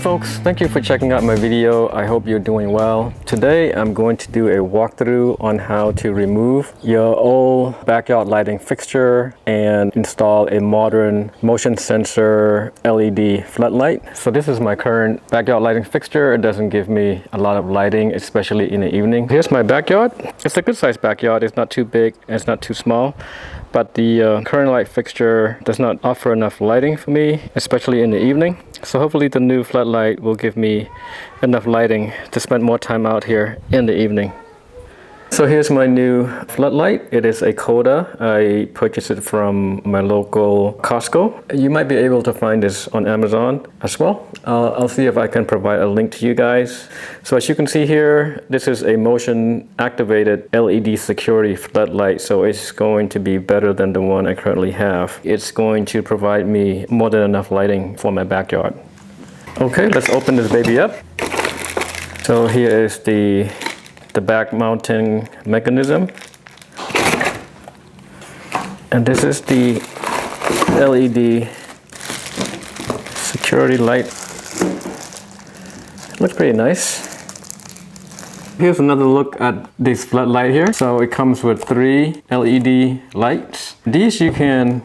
folks, thank you for checking out my video. I hope you're doing well. Today I'm going to do a walkthrough on how to remove your old backyard lighting fixture and install a modern motion sensor LED floodlight. So this is my current backyard lighting fixture. It doesn't give me a lot of lighting, especially in the evening. Here's my backyard. It's a good sized backyard. It's not too big and it's not too small. But the current light fixture does not offer enough lighting for me, especially in the evening. So hopefully the new floodlight will give me enough lighting to spend more time out here in the evening. So here's my new floodlight. It is a Koda. I purchased it from my local Costco. You might be able to find this on Amazon as well. I'll see if I can provide a link to you guys. So as you can see here, this is a motion activated LED security floodlight. So it's going to be better than the one I currently have. It's going to provide me more than enough lighting for my backyard. Okay, let's open this baby up. So here is the back mounting mechanism, and this is the LED security light. It looks pretty nice. Here's another look at this floodlight here. So it comes with 3 LED lights. These you can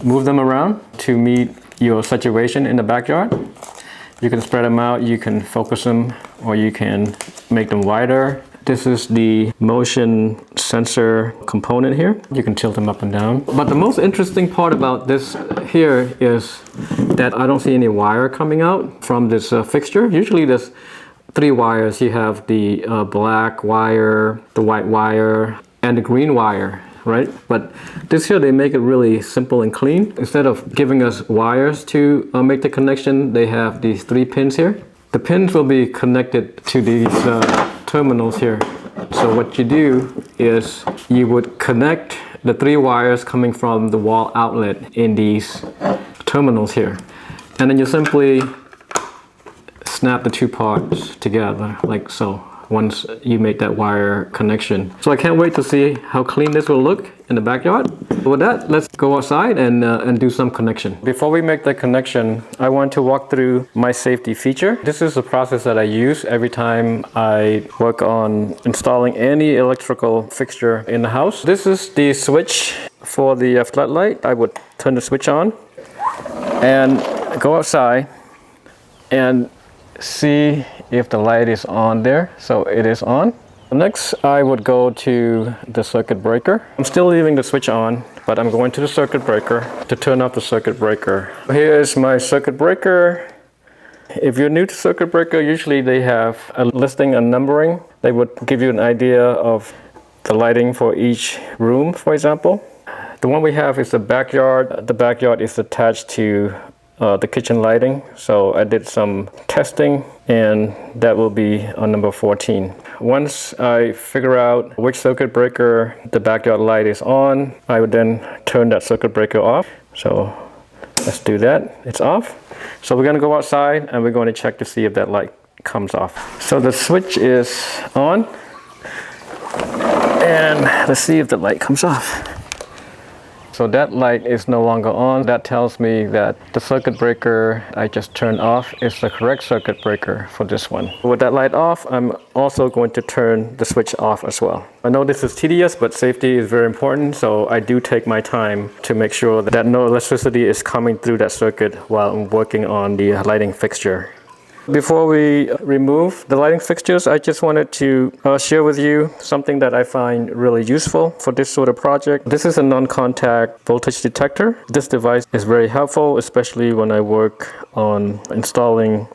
move them around to meet your situation in the backyard. You can spread them out, you can focus them, or you can make them wider. This is the motion sensor component here. You can tilt them up and down. But the most interesting part about this here is that I don't see any wire coming out from this fixture. Usually there's 3 wires. You have the black wire, the white wire, and the green wire, right? But this here, they make it really simple and clean. Instead of giving us wires to make the connection, they have these 3 pins here. The pins will be connected to these terminals here. So what you do is you would connect the 3 wires coming from the wall outlet in these terminals here, and then you simply snap the 2 parts together like so once you make that wire connection. So I can't wait to see how clean this will look in the backyard. With that, let's go outside and do some connection. Before we make the connection, I want to walk through my safety feature. This is the process that I use every time I work on installing any electrical fixture in the house. This is the switch for the floodlight. I would turn the switch on and go outside and see if the light is on there. So it is on. Next, I would go to the circuit breaker. I'm still leaving the switch on, but I'm going to the circuit breaker to turn off the circuit breaker. Here is my circuit breaker. If you're new to circuit breaker, usually they have a listing and numbering. They would give you an idea of the lighting for each room, for example. The one we have is the backyard. The backyard is attached to the kitchen lighting. So I did some testing and that will be on number 14. Once I figure out which circuit breaker the backyard light is on, I would then turn that circuit breaker off. So let's do that. It's off. So we're going to go outside and we're going to check to see if that light comes off. So the switch is on and let's see if the light comes off. So that light is no longer on. That tells me that the circuit breaker I just turned off is the correct circuit breaker for this one. With that light off, I'm also going to turn the switch off as well. I know this is tedious, but safety is very important, so I do take my time to make sure that no electricity is coming through that circuit while I'm working on the lighting fixture. Before we remove the lighting fixtures, I just wanted to share with you something that I find really useful for this sort of project. This is a non-contact voltage detector. This device is very helpful, especially when I work on installing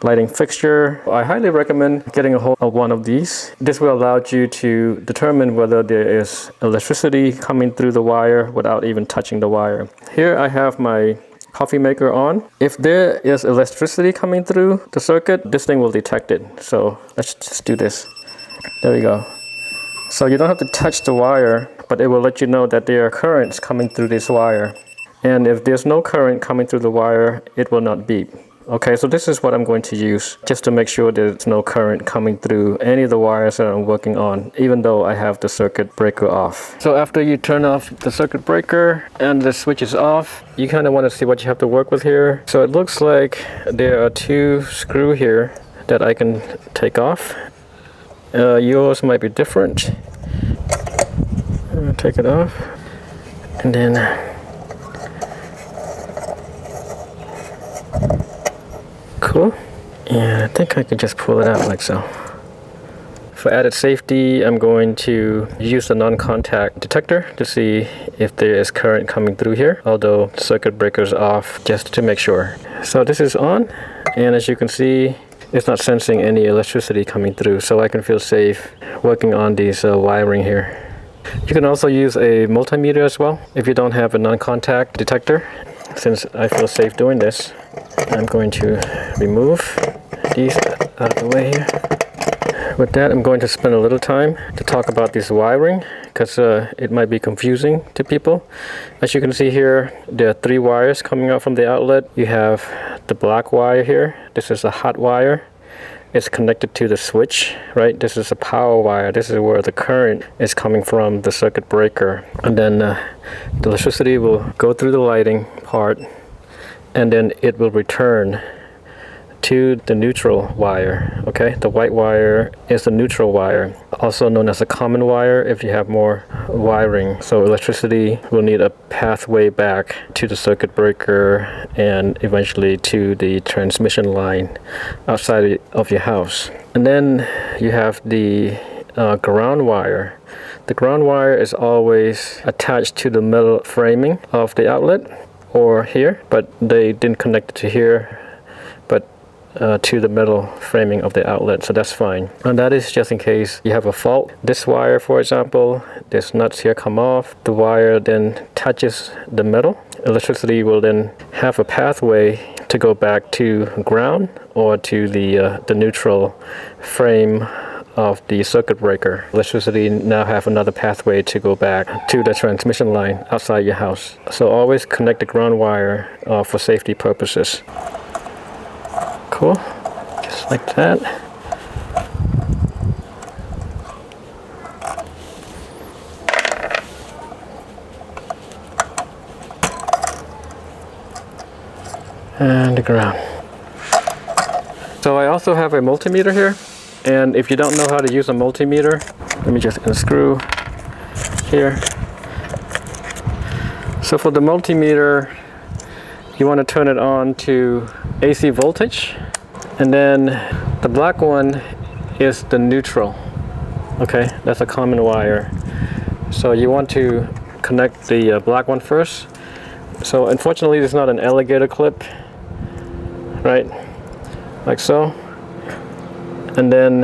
lighting fixture. I highly recommend getting a hold of one of these. This will allow you to determine whether there is electricity coming through the wire without even touching the wire. Here I have my coffee maker on. If there is electricity coming through the circuit, this thing will detect it. So let's just do this. There we go. So you don't have to touch the wire, but it will let you know that there are currents coming through this wire. And if there's no current coming through the wire, it will not beep. Okay, so this is what I'm going to use just to make sure there's no current coming through any of the wires that I'm working on, even though I have the circuit breaker off. So after you turn off the circuit breaker and the switch is off, you kind of want to see what you have to work with here. So it looks like there are 2 screws here that I can take off. Yours might be different. Take it off, and then cool. And I think I can just pull it out like so. For added safety, I'm going to use the non-contact detector to see if there is current coming through here, although the circuit breaker is off, just to make sure. So this is on, and as you can see, it's not sensing any electricity coming through, so I can feel safe working on these wiring here. You can also use a multimeter as well if you don't have a non-contact detector. Since I feel safe doing this, I'm going to remove these out of the way here. With that, I'm going to spend a little time to talk about this wiring, because it might be confusing to people. As you can see here, there are 3 wires coming out from the outlet. You have the black wire here. This is a hot wire. It's connected to the switch, right? This is a power wire. This is where the current is coming from the circuit breaker. And then the electricity will go through the lighting part, and then it will return to the neutral wire. Okay, the white wire is the neutral wire, also known as a common wire if you have more wiring. So electricity will need a pathway back to the circuit breaker and eventually to the transmission line outside of your house. And then you have the ground wire. The ground wire is always attached to the metal framing of the outlet, or here, but they didn't connect it to here, but to the metal framing of the outlet, so that's fine. And that is just in case you have a fault. This wire, for example, this nuts here come off, the wire then touches the metal. Electricity will then have a pathway to go back to ground or to the neutral frame of the circuit breaker. Electricity now have another pathway to go back to the transmission line outside your house. So always connect the ground wire for safety purposes. Cool, just like that. And the ground. So I also have a multimeter here, and if you don't know how to use a multimeter, let me just unscrew here. So for the multimeter, you want to turn it on to AC voltage, and then the black one is the neutral. Okay, that's a common wire. So you want to connect the black one first. So unfortunately, there's not an alligator clip, right? Like so. And then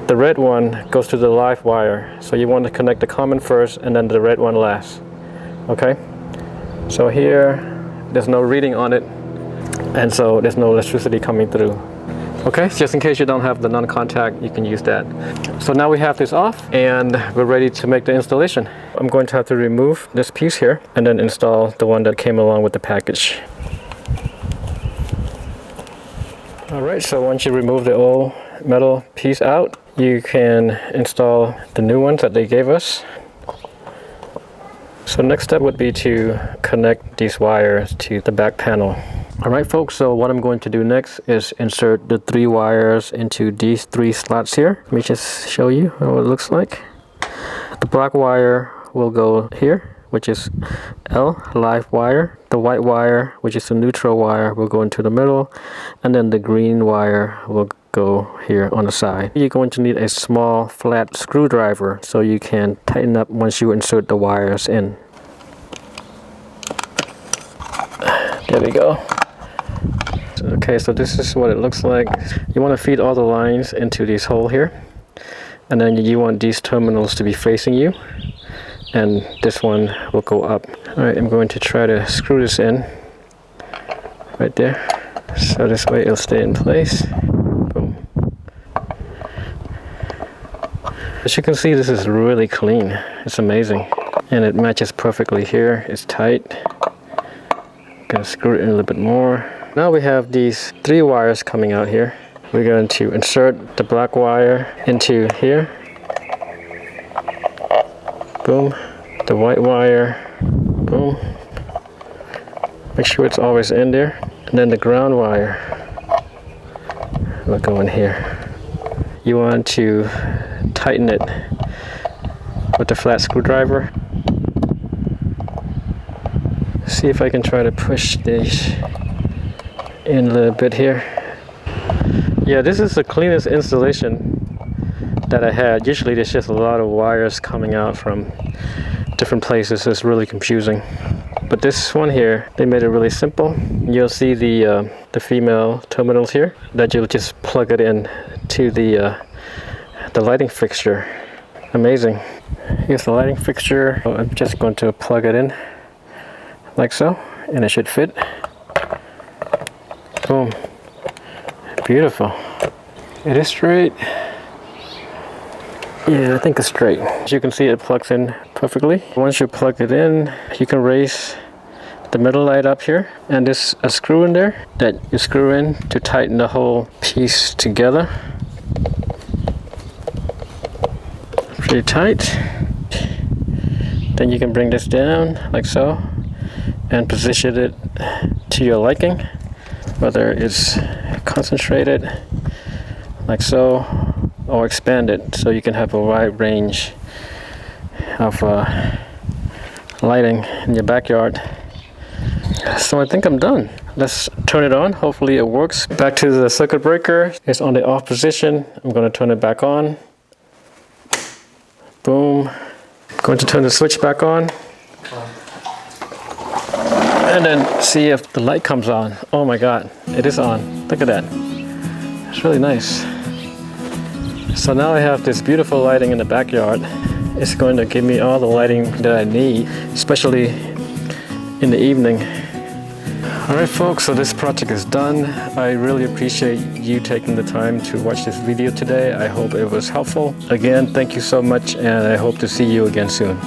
the red one goes to the live wire. So you want to connect the common first and then the red one last. Okay? So here, there's no reading on it, and so there's no electricity coming through. Okay, just in case you don't have the non-contact, you can use that. So now we have this off, and we're ready to make the installation. I'm going to have to remove this piece here, and then install the one that came along with the package. Alright, so once you remove the old metal piece out, you can install the new ones that they gave us. So next step would be to connect these wires to the back panel. Alright folks, so what I'm going to do next is insert the 3 wires into these 3 slots here. Let me just show you what it looks like. The black wire will go here, which is L, live wire. The white wire, which is the neutral wire, will go into the middle, and then the green wire will go here on the side. You're going to need a small flat screwdriver so you can tighten up once you insert the wires in. There we go. Okay, so this is what it looks like. You want to feed all the lines into this hole here, and then you want these terminals to be facing you, and this one will go up. Alright, I'm going to try to screw this in right there, so this way it'll stay in place. Boom. As you can see, this is really clean. It's amazing, and it matches perfectly here. It's tight. I'm gonna screw it in a little bit more. Now we have these 3 wires coming out here. We're going to insert the black wire into here. Boom. The white wire. Boom. Make sure it's always in there. And then the ground wire will go in here. You want to tighten it with the flat screwdriver. See if I can try to push these in a little bit here. Yeah, this is the cleanest installation that I had. Usually there's just a lot of wires coming out from different places. It's really confusing. But this one here, they made it really simple. You'll see the female terminals here that you'll just plug it in to the lighting fixture. Amazing. Here's the lighting fixture. I'm just going to plug it in like so, and it should fit. Boom. Beautiful. It is straight. Yeah, I think it's straight. As you can see, it plugs in perfectly. Once you plug it in, you can raise the middle light up here, and there's a screw in there that you screw in to tighten the whole piece together. Pretty tight. Then you can bring this down like so and position it to your liking, whether it's concentrated like so or expand it so you can have a wide range of lighting in your backyard. So I think I'm done. Let's turn it on. Hopefully it works. Back to the circuit breaker. It's on the off position. I'm going to turn it back on. Boom. I'm going to turn the switch back on. And then see if the light comes on. Oh my God, it is on. Look at that. It's really nice. So now I have this beautiful lighting in the backyard. It's going to give me all the lighting that I need, especially in the evening. Alright folks, so this project is done. I really appreciate you taking the time to watch this video today. I hope it was helpful. Again, thank you so much, and I hope to see you again soon.